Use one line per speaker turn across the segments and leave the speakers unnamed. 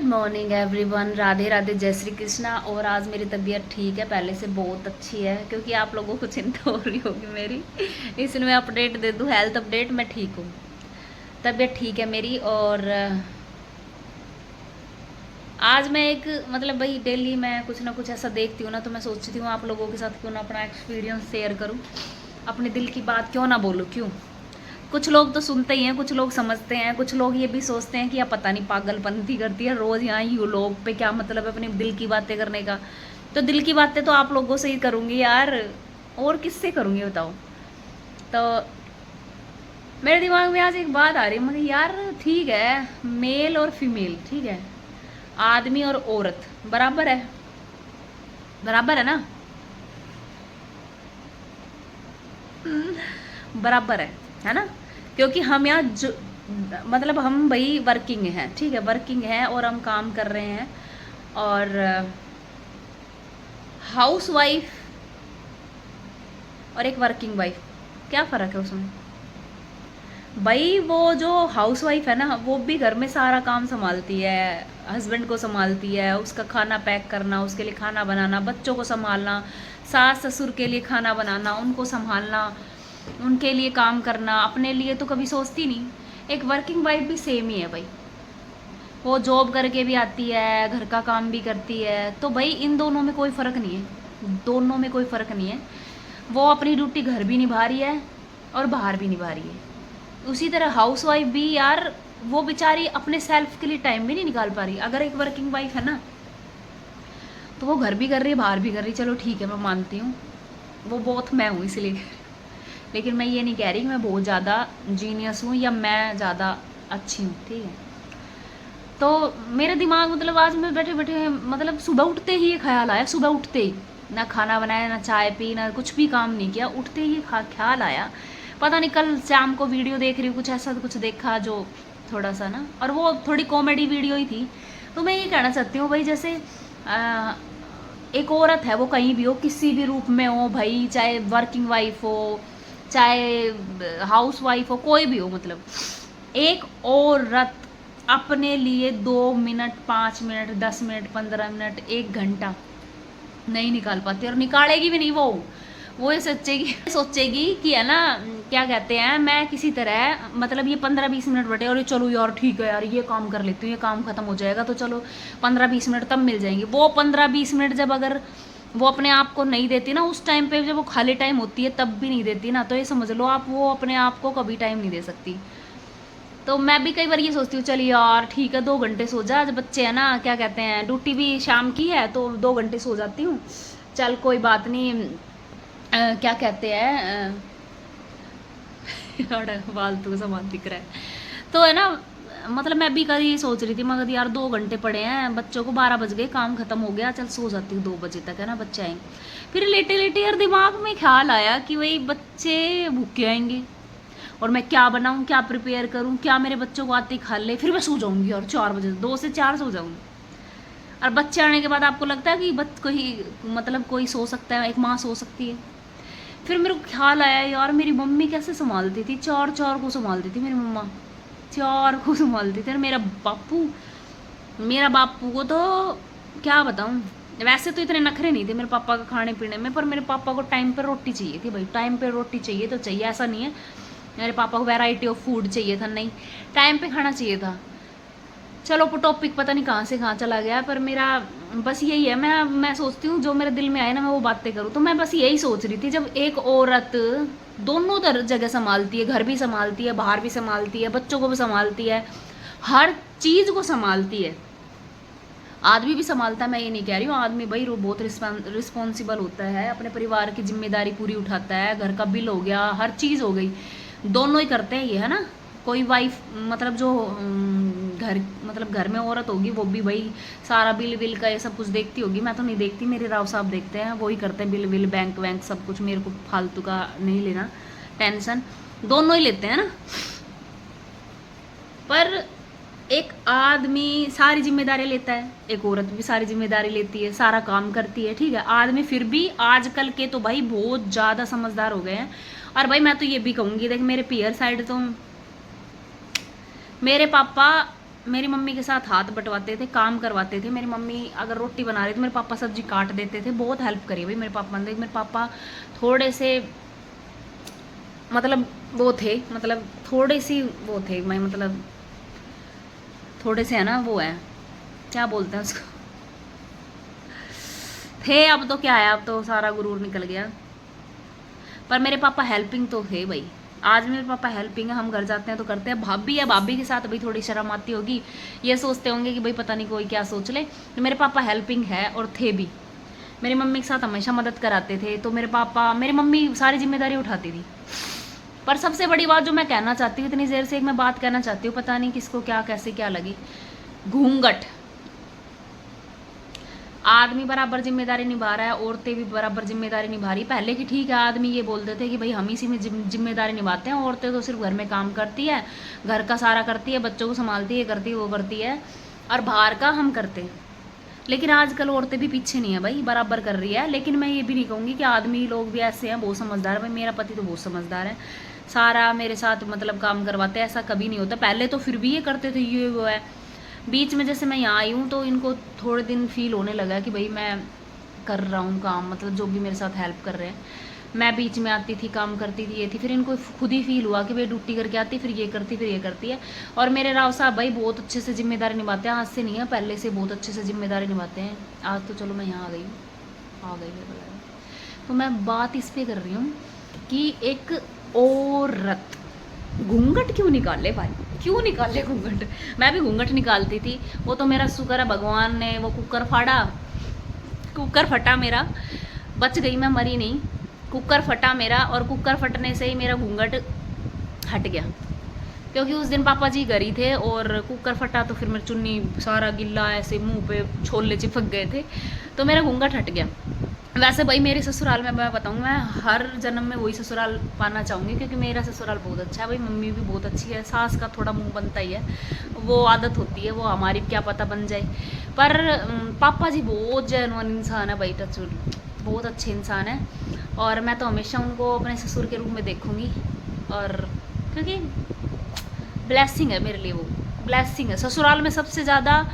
Morning everyone, Radhe Radhe, जय श्री कृष्णा। और आज मेरी तबीयत ठीक है, पहले से बहुत अच्छी है, क्योंकि आप लोगों को चिंता हो रही होगी मेरी, इसलिए मैं अपडेट दे दूँ, हेल्थ अपडेट। मैं ठीक हूँ, तबीयत ठीक है मेरी। और आज मैं एक मतलब भाई डेली मैं कुछ ना कुछ ऐसा देखती हूँ ना, तो मैं सोचती हूँ आप लोगों के साथ क्यों ना अपना एक्सपीरियंस शेयर करूँ, अपने दिल की बात क्यों ना बोलूँ। क्यों, कुछ लोग तो सुनते ही हैं, कुछ लोग समझते हैं, कुछ लोग ये भी सोचते हैं कि अब पता नहीं पागलपंती करती है रोज़ यहाँ यू लोग पे, क्या मतलब है अपनी दिल की बातें करने का। तो दिल की बातें तो आप लोगों से ही करूँगी यार, और किससे करूँगी बताओ। तो मेरे दिमाग में आज एक बात आ रही है, मगर यार ठीक है, मेल और फीमेल ठीक है, आदमी और औरत बराबर है, बराबर है ना, बराबर है ना। क्योंकि हम यहाँ मतलब हम भाई वर्किंग हैं, ठीक है, वर्किंग है और हम काम कर रहे हैं। और हाउस वाइफ और एक वर्किंग वाइफ, क्या फ़र्क है उसमें भाई। वो जो हाउस वाइफ है ना, वो भी घर में सारा काम संभालती है, हस्बैंड को संभालती है, उसका खाना पैक करना, उसके लिए खाना बनाना, बच्चों को संभालना, सास ससुर के लिए खाना बनाना, उनको संभालना, उनके लिए काम करना, अपने लिए तो कभी सोचती नहीं। एक वर्किंग वाइफ भी सेम ही है भाई, वो जॉब करके भी आती है, घर का काम भी करती है। तो भाई इन दोनों में कोई फ़र्क नहीं है, दोनों में कोई फ़र्क नहीं है। वो अपनी ड्यूटी घर भी निभा रही है और बाहर भी निभा रही है। उसी तरह हाउस वाइफ भी यार, वो बेचारी अपने सेल्फ के लिए टाइम भी नहीं निकाल पा रही। अगर एक वर्किंग वाइफ है ना, तो वो घर भी कर रही है, बाहर भी कर रही है, चलो ठीक है, मैं मानती हूँ, वो बहुत मैं हूँ इसलिए। लेकिन मैं ये नहीं कह रही कि मैं बहुत ज़्यादा जीनियस हूँ या मैं ज़्यादा अच्छी हूँ, ठीक है। तो मेरे दिमाग मतलब आज मैं बैठे बैठे मतलब सुबह उठते ही ये ख्याल आया, सुबह उठते ही ना खाना बनाया, ना चाय पी, ना कुछ भी काम नहीं किया, उठते ही ख्याल आया। पता नहीं कल शाम को वीडियो देख रही हूँ, कुछ ऐसा कुछ देखा जो थोड़ा सा ना, और वो थोड़ी कॉमेडी वीडियो ही थी। तो मैं ये कहना चाहती हूँ भाई, जैसे एक औरत है, वो कहीं भी हो, किसी भी रूप में हो भाई, चाहे वर्किंग वाइफ हो, चाहे हाउस वाइफ हो, कोई भी हो, मतलब एक औरत अपने लिए 2 मिनट, 5 मिनट, 10 मिनट, 15 मिनट, 1 घंटा नहीं निकाल पाती, और निकालेगी भी नहीं। वो ये सोचेगी कि है ना, क्या कहते हैं, मैं किसी तरह मतलब ये 15-20 मिनट बैठे, और चलो यार ठीक है यार, ये काम कर लेती हूँ, ये काम खत्म हो जाएगा, तो चलो 15-20 मिनट तब मिल जाएंगे। वो 15-20 मिनट जब अगर वो अपने आप को नहीं देती ना, उस टाइम पे जब वो खाली टाइम होती है तब भी नहीं देती ना, तो ये समझ लो आप, वो अपने आप को कभी टाइम नहीं दे सकती। तो मैं भी कई बार ये सोचती हूँ, चलिए यार ठीक है, 2 घंटे सो जा, जब बच्चे हैं ना, क्या कहते हैं, ड्यूटी भी शाम की है तो 2 घंटे सो जाती हूँ, चल कोई बात नहीं। क्या कहते हैं, फालतू सामान दिख रहा है तो है ना। मतलब मैं भी कभी सोच रही थी, मगर यार 2 घंटे पड़े हैं, बच्चों को 12 बज गए, काम खत्म हो गया, चल सो जाती हूँ 2 बजे तक, है ना, बच्चे आएंगे। फिर लेटे लेटे यार दिमाग में ख्याल आया कि वही बच्चे भूखे आएंगे, और मैं क्या बनाऊँ, क्या प्रिपेयर करूँ, क्या मेरे बच्चों को आते ही खा ले, फिर मैं सो जाऊँगी और 4 बजे, 2 से 4 सो जाऊँगी। और बच्चे आने के बाद आपको लगता है कि कोई मतलब कोई सो सकता है, एक माँ सो सकती है। फिर मेरे को ख्याल आया, यार मेरी मम्मी कैसे संभालती थी, चार चार को संभालती थी मेरी मम्मा, 4 को संभालती थी। और मेरा बापू को तो क्या बताऊँ, वैसे तो इतने नखरे नहीं थे मेरे पापा का खाने पीने में, पर मेरे पापा को टाइम पर रोटी चाहिए थी भाई, टाइम पर रोटी चाहिए तो चाहिए, ऐसा नहीं है मेरे पापा को वैरायटी ऑफ फूड चाहिए था, नहीं, टाइम पे खाना चाहिए था। चलो टॉपिक पता नहीं कहाँ से कहाँ चला गया, पर मेरा बस यही है, मैं सोचती हूँ जो मेरे दिल में आए ना, मैं वो बातें करूँ। तो मैं बस यही सोच रही थी, जब एक औरत दोनों जगह संभालती है, घर भी संभालती है, बाहर भी संभालती है, बच्चों को भी संभालती है, हर चीज़ को संभालती है, आदमी भी संभालता है, मैं ये नहीं कह रही हूँ, आदमी भाई बहुत रिस्पॉन्सिबल होता है, अपने परिवार की जिम्मेदारी पूरी उठाता है, घर का बिल हो गया, हर चीज़ हो गई, दोनों ही करते हैं ये, है ना। कोई वाइफ मतलब जो घर मतलब घर में औरत होगी, वो भी भाई सारा बिल विल का ये सब कुछ देखती होगी। मैं तो नहीं देखती, मेरे राव साहब देखते हैं, वो ही करते हैं बिल विल, बैंक वैंक सब कुछ, मेरे को फालतू का नहीं लेना टेंशन, दोनों ही लेते हैं ना। पर एक आदमी सारी जिम्मेदारी लेता है, एक औरत भी सारी जिम्मेदारी लेती है, सारा काम करती है, ठीक है। आदमी फिर भी आजकल के तो भाई बहुत ज़्यादा समझदार हो गए हैं। और भाई मैं तो ये भी कहूँगी, देख मेरे पियर साइड तो मेरे पापा मेरी मम्मी के साथ हाथ बंटवाते थे, काम करवाते थे। मेरी मम्मी अगर रोटी बना रही तो मेरे पापा सब्जी काट देते थे। बहुत हेल्प करी भाई मेरे पापा ने। मेरे पापा थोड़े से मतलब वो थे, मतलब थोड़े सी वो थे, मैं मतलब थोड़े से है ना, वो है क्या बोलते हैं उसको, थे। अब तो क्या है, अब तो सारा गुरूर निकल गया। पर मेरे पापा हेल्पिंग तो थे भाई। आज मेरे पापा हेल्पिंग है, हम घर जाते हैं तो करते हैं। भाभी है, भाभी के साथ भाई थोड़ी शर्म आती होगी, ये सोचते होंगे कि भाई पता नहीं कोई क्या सोच ले। तो मेरे पापा हेल्पिंग है और थे भी। मेरी मम्मी के साथ हमेशा मदद कराते थे। तो मेरे पापा, मेरी मम्मी सारी जिम्मेदारी उठाती थी। पर सबसे बड़ी बात जो मैं कहना चाहती हूँ, इतनी देर से एक मैं बात कहना चाहती हूँ, पता नहीं किसको क्या कैसे क्या लगी, घूंघट। आदमी बराबर जिम्मेदारी निभा रहा है, औरतें भी बराबर जिम्मेदारी निभा रही। पहले की ठीक है, आदमी ये बोलते थे कि भाई हम इसी में जिम्मेदारी निभाते हैं, औरतें तो सिर्फ घर में काम करती है, घर का सारा करती है, बच्चों को संभालती है, करती है, वो करती है, और बाहर का हम करते हैं। लेकिन आजकल औरतें भी पीछे नहीं है भाई, बराबर कर रही है। लेकिन मैं ये भी नहीं कहूँगी कि आदमी लोग भी ऐसे हैं बहुत समझदार है। भाई मेरा पति तो बहुत समझदार है, सारा मेरे साथ मतलब काम करवाते हैं, ऐसा कभी नहीं होता। पहले तो फिर भी ये करते थे, ये वो है। बीच में जैसे मैं यहाँ आई हूँ तो इनको थोड़े दिन फील होने लगा कि भाई मैं कर रहा हूँ काम, मतलब जो भी मेरे साथ हेल्प कर रहे हैं। मैं बीच में आती थी, काम करती थी, ये थी। फिर इनको खुद ही फील हुआ कि भाई ड्यूटी करके आती, फिर ये करती, फिर ये करती है। और मेरे राव साहब भाई बहुत अच्छे से जिम्मेदारी निभाते हैं, आज से नहीं है, पहले से बहुत अच्छे से जिम्मेदारी निभाते हैं। आज तो चलो मैं यहाँ आ गई हूँ, आ गई है बोला। तो मैं बात इस पर कर रही हूँ कि एक औरत घूंघट क्यों निकाले भाई, क्यों निकाले घूंघट। मैं भी घूंघट निकालती थी, वो तो मेरा शुक्र है भगवान ने वो कुकर फाड़ा, कुकर फटा मेरा, बच गई मैं, मरी नहीं। कुकर फटा मेरा, और कुकर फटने से ही मेरा घूंघट हट गया। क्योंकि उस दिन पापा जी घर ही थे और कुकर फटा, तो फिर मेरी चुन्नी सारा गिल्ला, ऐसे मुंह पे छोले चिपक गए थे, तो मेरा घूंघट हट गया। वैसे भाई मेरे ससुराल में मैं बताऊँ, मैं हर जन्म में वही ससुराल पाना चाहूँगी, क्योंकि मेरा ससुराल बहुत अच्छा है भाई। मम्मी भी बहुत अच्छी है, सास का थोड़ा मुंह बनता ही है, वो आदत होती है, वो हमारी क्या पता बन जाए। पर पापा जी बहुत जेन्युइन इंसान है भाई, टचवुड बहुत अच्छे इंसान है। और मैं तो हमेशा उनको अपने ससुर के रूप में देखूँगी, और क्योंकि ब्लेसिंग है मेरे लिए, वो ब्लेसिंग है। ससुराल में सबसे ज़्यादा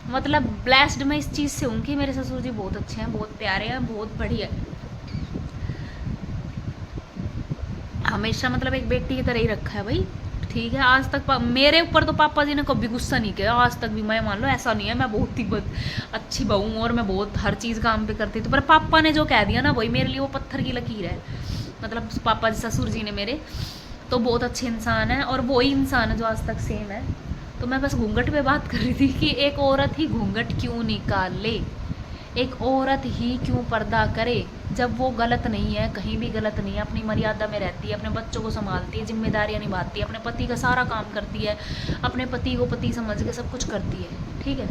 मतलब ब्लेस्ड मैं इस चीज़ से हूँ कि मेरे ससुर जी बहुत अच्छे हैं, बहुत प्यारे हैं, बहुत बढ़िया। हमेशा मतलब एक बेटी की तरह ही रखा है भाई, ठीक है। आज तक मेरे ऊपर तो पापा जी ने कभी गुस्सा नहीं किया, आज तक भी। मैं मान लो ऐसा नहीं है, मैं बहुत ही अच्छी बहू हूँ और मैं बहुत हर चीज़ काम पे करती थी। पर पापा ने जो कह दिया ना वही मेरे लिए वो पत्थर की लकीर है। मतलब पापा जी, ससुर जी ने मेरे, तो बहुत अच्छे इंसान है, और वही इंसान है जो आज तक सेम है। तो मैं बस घूंघट पे बात कर रही थी कि एक औरत ही घूंघट क्यों निकाले, एक औरत ही क्यों पर्दा करे, जब वो गलत नहीं है, कहीं भी गलत नहीं है, अपनी मर्यादा में रहती है, अपने बच्चों को संभालती है, जिम्मेदारियां निभाती है, अपने पति का सारा काम करती है, अपने पति को पति समझ के सब कुछ करती है, ठीक है।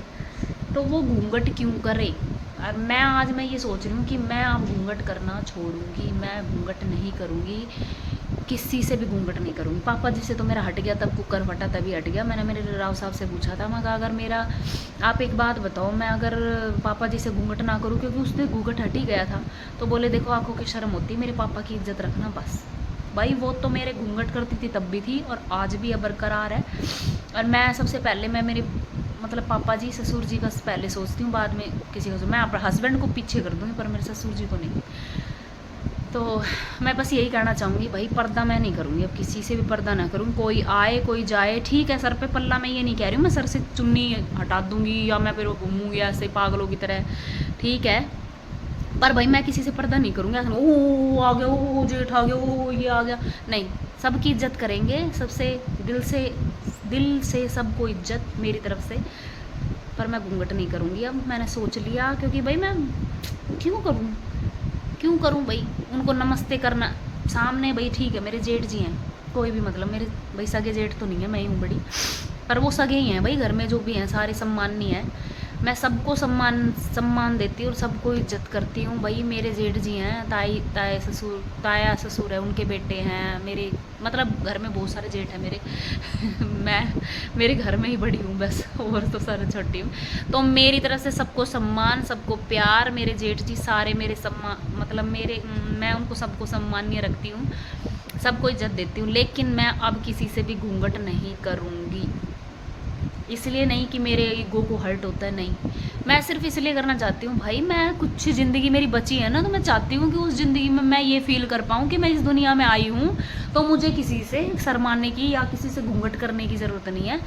तो वो घूंघट क्यों करे। और मैं आज मैं ये सोच रही हूँ कि मैं अब घूंघट करना छोड़ूंगी, मैं घूंघट नहीं करूँगी, किसी से भी घूंघट नहीं करूँगी। पापा जी से तो मेरा हट गया, तब कुकर फटा तभी हट गया। मैंने मेरे राव साहब से पूछा था, मैं कहा अगर मेरा, आप एक बात बताओ, मैं अगर पापा जी से घूंघट ना करूँ, क्योंकि उसने घूंघट हट ही गया था, तो बोले देखो आंखों की शर्म होती, मेरे पापा की इज्जत रखना बस। भाई वो तो मेरे घूंघट करती थी तब भी थी, और आज भी बरकरार है। और मैं सबसे पहले मैं मेरे मतलब पापा जी ससुर जी का पहले सोचती हूँ, बाद में किसी को। मैं अपने हस्बैंड को पीछे कर दूँगी, पर मेरे ससुर जी को नहीं। तो मैं बस यही कहना चाहूँगी भाई, पर्दा मैं नहीं करूँगी अब, किसी से भी पर्दा ना करूँ। कोई आए कोई जाए, ठीक है, सर पे पल्ला, मैं ये नहीं कह रही हूँ मैं सर से चुन्नी हटा दूँगी या मैं फिर घूमूँगी ऐसे पागलों की तरह, ठीक है। पर भाई मैं किसी से पर्दा नहीं करूँगी ऐसा, ओ आ गया, ओ जेठ आ गया, ओ ये आ गया, नहीं। सबकी इज्जत करेंगे, सबसे दिल से सबको इज्जत मेरी तरफ से। पर मैं घूंघट नहीं करूँगी अब, मैंने सोच लिया। क्योंकि भाई मैं क्यों करूँ भाई, उनको नमस्ते करना सामने, भाई ठीक है मेरे जेठ जी हैं, कोई भी मतलब मेरे भाई सगे जेठ तो नहीं है, मैं ही हूँ बड़ी, पर वो सगे ही हैं भाई, घर में जो भी हैं सारे सम्माननीय हैं। मैं सबको सम्मान देती हूँ और सबको इज्जत करती हूँ भाई। मेरे जेठ जी हैं, ताया ससुर है, उनके बेटे हैं मेरे, मतलब घर में बहुत सारे जेठ हैं मेरे मैं मेरे घर में ही बड़ी हूँ बस, और तो सारे छोटी हूँ। तो मेरी तरफ से सबको सम्मान, सबको प्यार। मेरे जेठ जी सारे मेरे सम्मान, मतलब मेरे, मैं उनको सबको सम्मानीय रखती हूँ, सबको इज्जत देती हूँ। लेकिन मैं अब किसी से भी घूंघट नहीं करूँगी, इसलिए नहीं कि मेरे ईगो को हर्ट होता है, नहीं, मैं सिर्फ इसलिए करना चाहती हूँ भाई, मैं कुछ ज़िंदगी मेरी बची है ना, तो मैं चाहती हूँ कि उस ज़िंदगी में मैं ये फील कर पाऊँ कि मैं इस दुनिया में आई हूँ, तो मुझे किसी से शर्माने की या किसी से घूंघट करने की ज़रूरत नहीं है।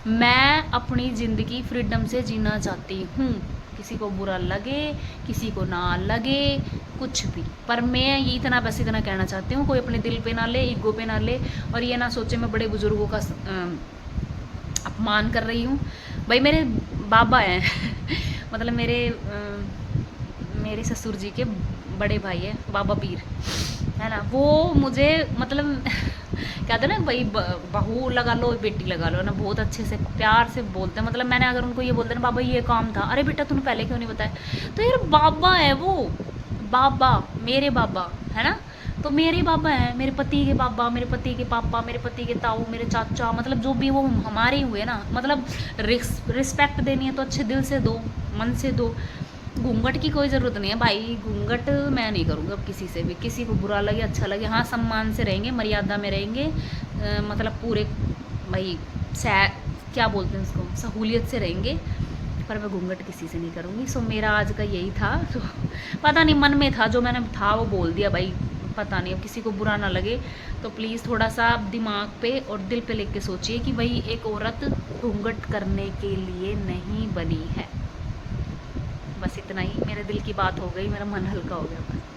मैं अपनी ज़िंदगी फ्रीडम से जीना चाहती हूँ, किसी को बुरा लगे, किसी को ना लगे, कुछ भी, पर मैं ये इतना बस इतना कहना चाहती हूँ, कोई अपने दिल पे ना ले, ईगो पे ना ले, और ये ना सोचे मैं बड़े बुजुर्गों का अपमान कर रही हूँ। भाई मेरे बाबा हैं मतलब मेरे ससुर जी के बड़े भाई है बाबा पीर, है ना, वो मुझे मतलब कहते हैं ना भाई, बहू लगा लो बेटी लगा लो ना, बहुत अच्छे से प्यार से बोलते हैं। मतलब मैंने अगर उनको ये बोलते ना बाबा ये काम था, अरे बेटा तूने पहले क्यों नहीं बताया, तो यार बाबा है वो, बाबा, मेरे बाबा है ना, तो मेरे बाबा हैं, मेरे पति के बाबा, मेरे पति के पापा, मेरे पति के ताऊ, मेरे चाचा, मतलब जो भी वो हमारे हुए ना, मतलब रिस्पेक्ट देनी है तो अच्छे दिल से दो, मन से दो। घूंघट की कोई ज़रूरत नहीं है भाई, घूंघट मैं नहीं करूँगा अब किसी से भी, किसी को बुरा लगे अच्छा लगे, हाँ सम्मान से रहेंगे, मर्यादा में रहेंगे, मतलब पूरे भाई क्या बोलते हैं उसको, सहूलियत से रहेंगे, पर मैं घूंघट किसी से नहीं करूँगी। सो मेरा आज का यही था, तो पता नहीं मन में था जो मैंने था वो बोल दिया भाई, पता नहीं अब किसी को बुरा ना लगे, तो प्लीज़ थोड़ा सा दिमाग पे और दिल पे लेके सोचिए कि भाई एक औरत घूंघट करने के लिए नहीं बनी है। बस इतना ही, मेरे दिल की बात हो गई, मेरा मन हल्का हो गया बस।